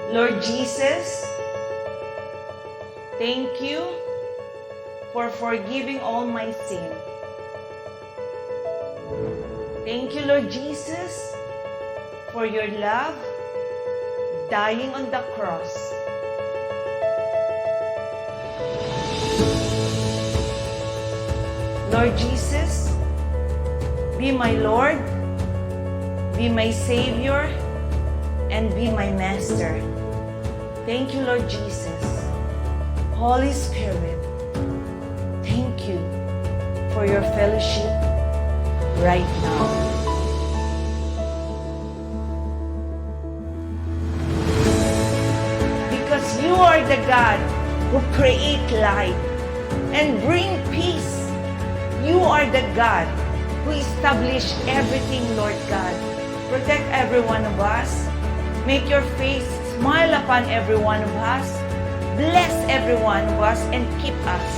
Lord Jesus, thank you for forgiving all my sin. Thank you, Lord Jesus, for your love, dying on the cross. Lord Jesus, be my Lord, be my Savior, and be my Master. Thank you, Lord Jesus. Holy Spirit, thank you for your fellowship right now. Because you are the God who create light and bring peace. You are the God who established everything, Lord God. Protect every one of us. Make your face smile upon every one of us. Bless every one of us and keep us.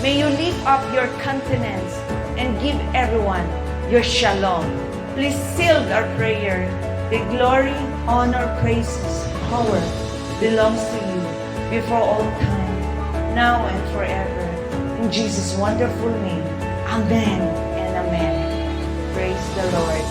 May you lift up your countenance and give everyone your shalom. Please seal our prayer. The glory, honor, praises, power belongs to you before all time, now and forever. In Jesus' wonderful name, amen and amen. Praise the Lord.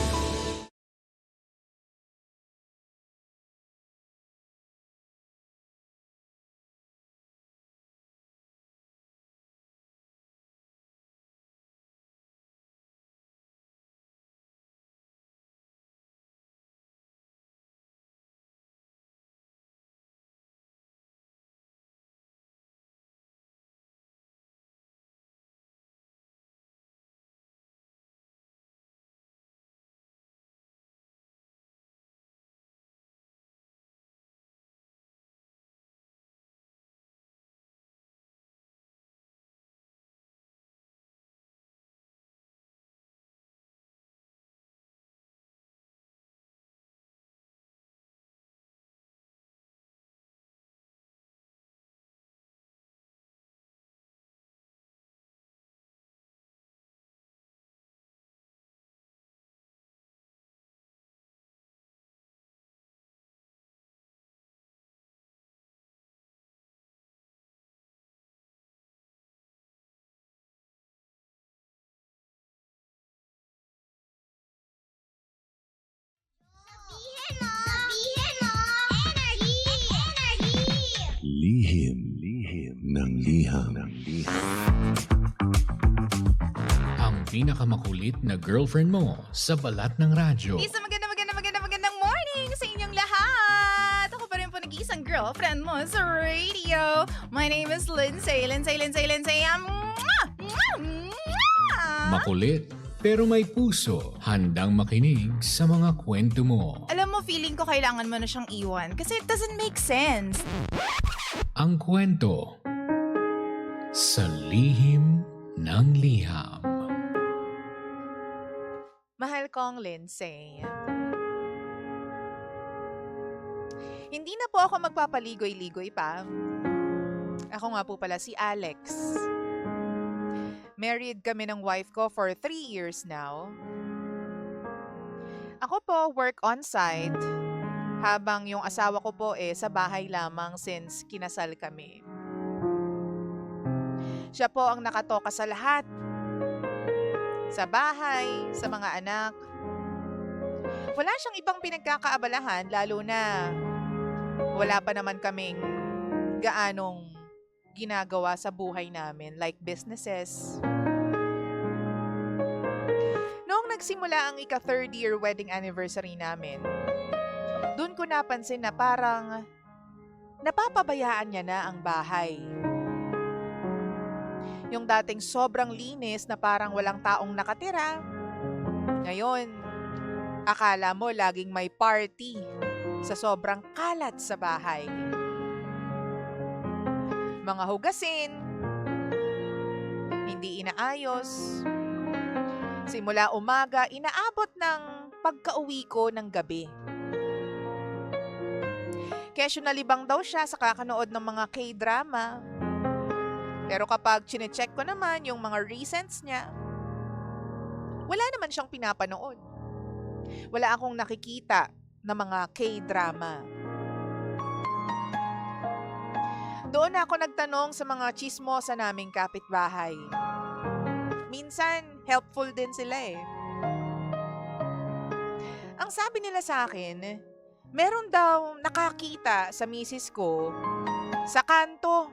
Lihim ng liham. Ang pinakamakulit na girlfriend mo sa balat ng radyo. Isang magandang morning sa inyong lahat! Ako pa rin po nag-iisang girlfriend mo sa radio. My name is Lindsay. Makulit pero may puso, handang makinig sa mga kwento mo. Alam mo, feeling ko kailangan mo na siyang iwan kasi it doesn't make sense. Ang kwento sa lihim ng liham. Mahal kong Lindsay. Hindi na po ako magpapaligoy-ligoy pa. Ako nga po pala si Alex. Married kami ng wife ko for 3 years now. Ako po work on-site habang yung asawa ko po sa bahay lamang since kinasal kami. Siya po ang nakatoka sa lahat. Sa bahay, sa mga anak. Wala siyang ibang pinagkakaabalahan lalo na wala pa naman kaming gaanong ginagawa sa buhay namin like businesses. Noong nagsimula ang ika-third year wedding anniversary namin, doon ko napansin na parang napapabayaan niya na ang bahay. Yung dating sobrang linis na parang walang taong nakatira, ngayon, akala mo laging may party sa sobrang kalat sa bahay. Mga hugasin, hindi inaayos. Simula umaga, inaabot ng pagka-uwi ko ng gabi. Kesyo nalibang daw siya sa kakanood ng mga K-drama. Pero kapag chinecheck ko naman yung mga recents niya, wala naman siyang pinapanood. Wala akong nakikita na mga K-drama. Doon na ako nagtanong sa mga tsismosa naming kapitbahay. Minsan, helpful din sila eh. Ang sabi nila sa akin, meron daw nakakita sa misis ko sa kanto.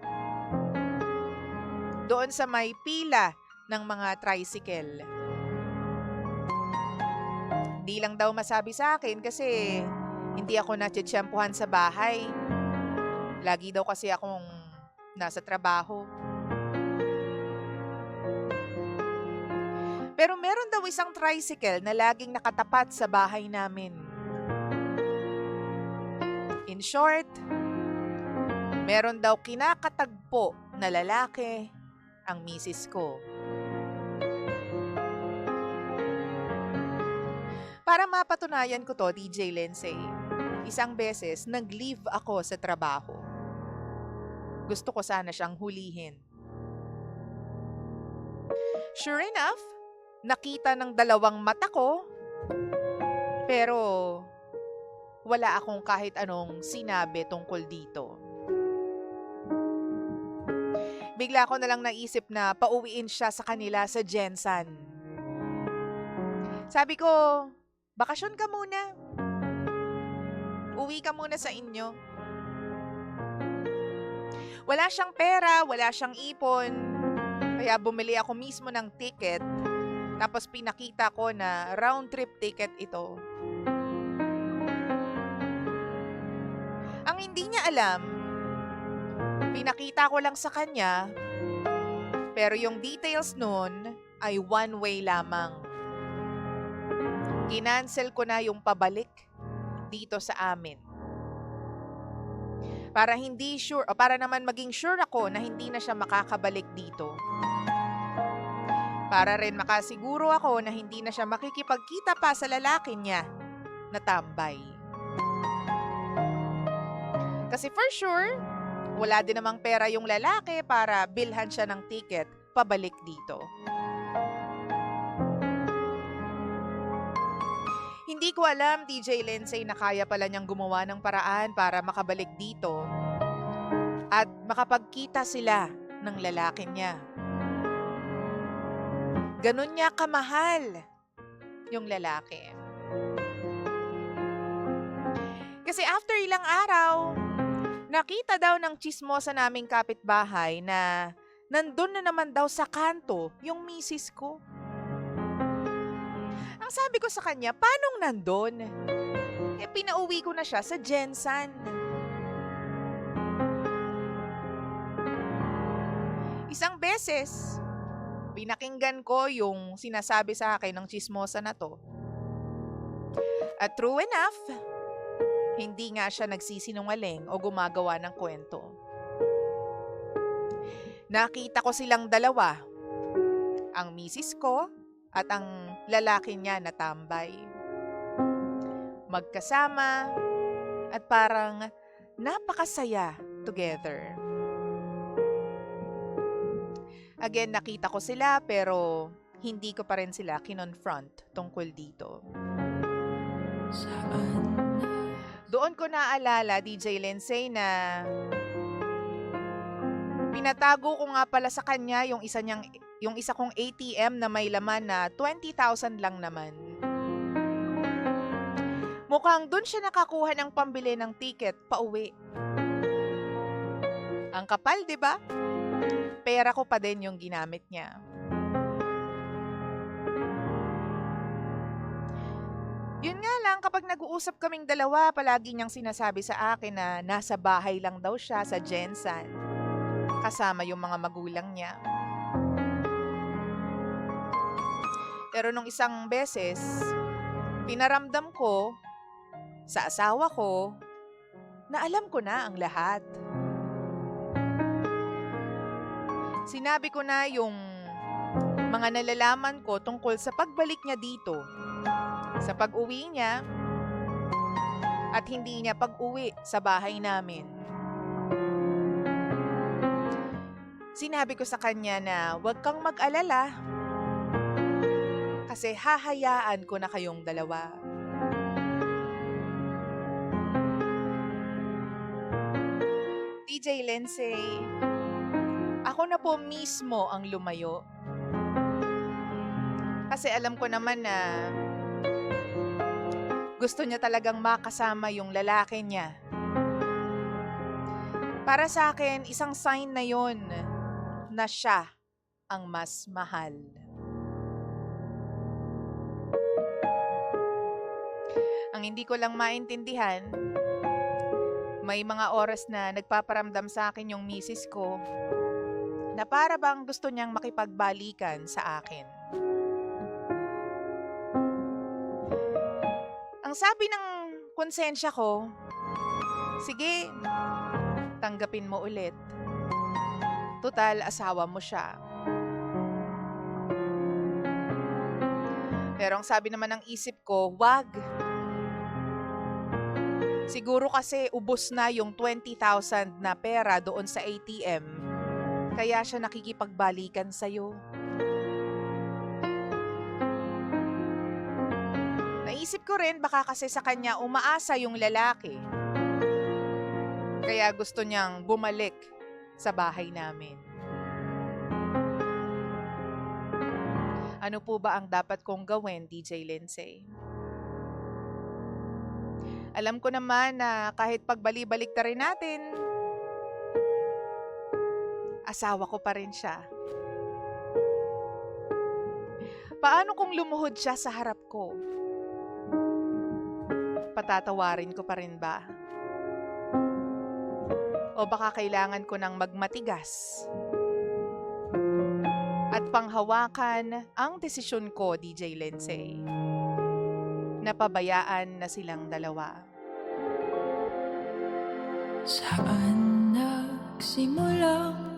Doon sa may pila ng mga tricycle. Hindi lang daw masabi sa akin kasi hindi ako natsyempohan sa bahay. Lagi daw kasi akong nasa trabaho. Pero meron daw isang tricycle na laging nakatapat sa bahay namin. In short, meron daw kinakatagpo na lalaki ang misis ko. Para mapatunayan ko to, DJ Lindsay, isang beses nag-leave ako sa trabaho. Gusto ko sana siyang hulihin. Sure enough, nakita ng dalawang mata ko, pero wala akong kahit anong sinabi tungkol dito. Bigla ko na lang naisip na pauwiin siya sa kanila sa Jensan. Sabi ko, bakasyon ka muna. Uwi ka muna sa inyo. Wala siyang pera, wala siyang ipon. Kaya bumili ako mismo ng ticket. Tapos pinakita ko na round trip ticket ito. Ang hindi niya alam, pinakita ko lang sa kanya, pero yung details nun ay one way lamang. Kinancel ko na yung pabalik dito sa amin. Para hindi sure, o para naman maging sure ako na hindi na siya makakabalik dito. Para rin makasiguro ako na hindi na siya makikipagkita pa sa lalaki niya na tambay. Kasi for sure, wala din namang pera yung lalaki para bilhan siya ng ticket pabalik dito. Hindi ko alam, DJ Lindsay, na kaya pala niyang gumawa ng paraan para makabalik dito at makapagkita sila ng lalaki niya. Ganun niya kamahal yung lalaki. Kasi after ilang araw, nakita daw ng tsismosa naming kapitbahay na nandun na naman daw sa kanto yung misis ko. Ang sabi ko sa kanya, paanong nandun? Eh, pinauwi ko na siya sa Jensan. Isang beses, pinakinggan ko yung sinasabi sa akin ng tsismosa na to. At true enough, hindi nga siya nagsisinungaling o gumagawa ng kwento. Nakita ko silang dalawa, ang misis ko at ang lalaki niya na tambay. Magkasama at parang napakasaya together. Again, nakita ko sila pero hindi ko pa rin sila kinonfront tungkol dito. Doon ko naalala, DJ Lindsay, na pinatago ko nga pala sa kanya yung isa kong ATM na may laman na 20,000 lang naman. Mukhang dun siya nakakuha ng pambili ng ticket pauwi. Ang kapal, 'di ba? Pera ko pa din yung ginamit niya. Yun nga lang, kapag nag-uusap kaming dalawa, palagi niyang sinasabi sa akin na nasa bahay lang daw siya sa Jensan, kasama yung mga magulang niya. Pero nung isang beses, pinaramdam ko sa asawa ko na alam ko na ang lahat. Sinabi ko na yung mga nalalaman ko tungkol sa pagbalik niya dito, sa pag-uwi niya, at hindi niya pag-uwi sa bahay namin. Sinabi ko sa kanya na huwag kang mag-alala kasi hahayaan ko na kayong dalawa. DJ Lindsay, ako na po mismo ang lumayo. Kasi alam ko naman na gusto niya talagang makasama yung lalaki niya. Para sa akin, isang sign na yon na siya ang mas mahal. Ang hindi ko lang maintindihan, may mga oras na nagpaparamdam sa akin yung misis ko na para bang gusto niyang makipagbalikan sa akin. Ang sabi ng konsensya ko, sige, tanggapin mo ulit. Tutal, asawa mo siya. Pero ang sabi naman ng isip ko, wag. Siguro kasi ubos na yung 20,000 na pera doon sa ATM, kaya siya nakikipagbalikan sa'yo. Naisip ko rin baka kasi sa kanya umaasa yung lalaki. Kaya gusto niyang bumalik sa bahay namin. Ano po ba ang dapat kong gawin, DJ Lindsay? Alam ko naman na kahit pagbali-balik ta rin natin, asawa ko pa rin siya. Paano kung lumuhod siya sa harap ko? Patatawarin ko pa rin ba? O baka kailangan ko nang magmatigas at panghawakan ang desisyon ko, DJ Lindsay. Napabayaan na silang dalawa. Saan nagsimulang